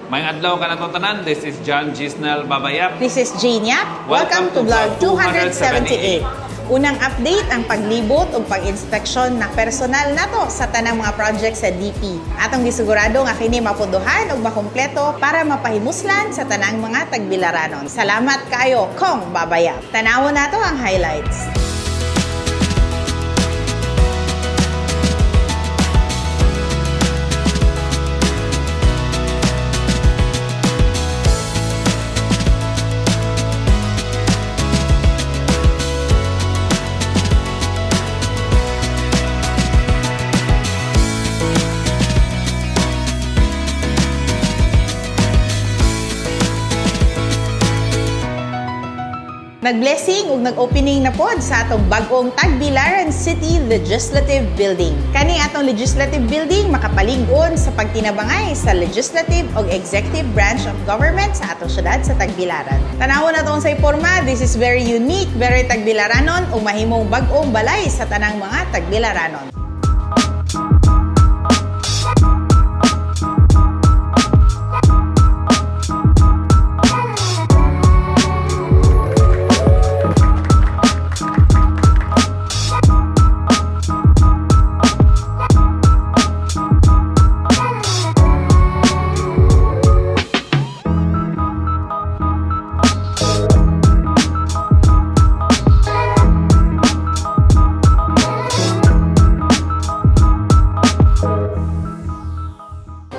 May adlaw ka na tanan. This is John Gisnel Babayap. This is Jane Yap. Welcome to vlog 278. Unang update ang paglibot o pag-inspeksyon na personal nato sa tanang mga project sa DP. Atong gisigurado nga kini mapunduhan ug makumpleto para mapahimuslan sa tanang mga tagbilaranon. Salamat kayo, Kong Babayap. Tanawon nato ang highlights. Nag-blessing ug nag-opening na pod sa atong bag-ong Tagbilaran City Legislative Building. Kani atong Legislative Building makapalig-on sa pagtinabangay sa Legislative ug Executive Branch of Government sa atong syudad sa Tagbilaran. Tanawon naton sa iporma, this is very unique, very Tagbilaranon ug mahimong bag-ong balay sa tanang mga Tagbilaranon.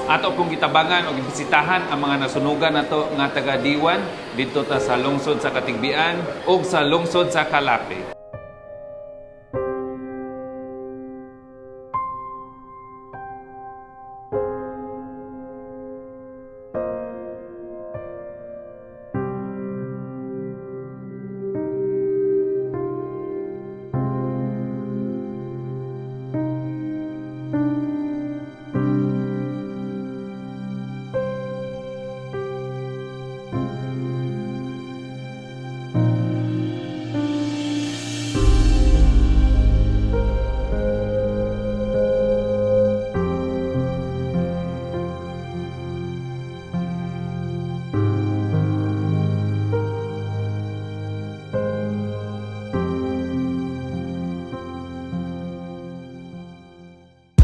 Ato pong gitabangan o gibisitahan ang mga nasunugan nato nga taga-diwan dito ta sa lungsod sa Katigbian o sa lungsod sa Calape.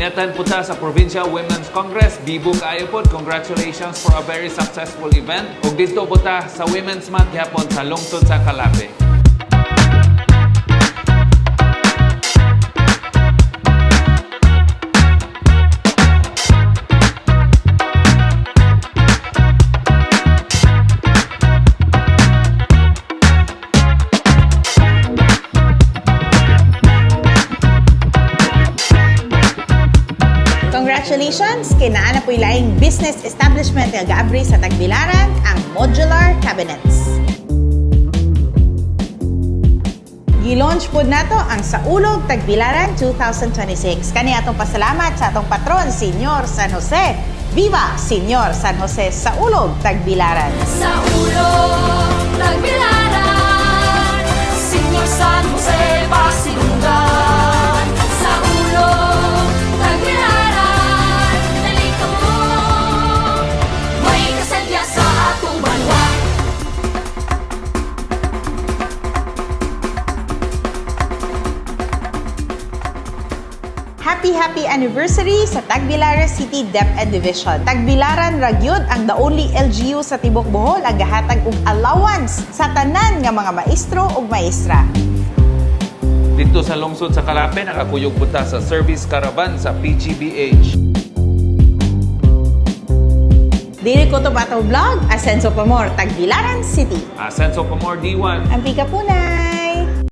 Niyatan po ta sa Provincial Women's Congress. Bibo kaayo po. Congratulations for a very successful event. Ug dito po ta sa Women's Month gyapon sa lungsod sa Calape. Congratulations! Kinaan na po'y laing business establishment nga gaabri sa Tagbilaran, ang Modular Cabinets. Gi-launch po nato ang Saulog Tagbilaran 2026. Kani atong pasalamat sa atong patron, Senyor San Jose. Viva Senyor San Jose Saulog Tagbilaran! Saulog Tagbilaran, Senyor San Jose Pasilungan. Saulog Tagbilaran, nalika mo, may kasadya sa atong banwa. Happy anniversary sa Tagbilaran City DepEd Division. Tagbilaran ragyod ang the only LGU sa Tibok Bohol ang gahatag og allowance sa tanan nga mga maestro ug maestra. Dito sa lungsod sa Calape, nakakuyog po ta sa service caravan sa PGBH. Dili ko to bato vlog, Asenso Pamor, Tagbilaran City. Asenso Pamor D1. Ang pika po na!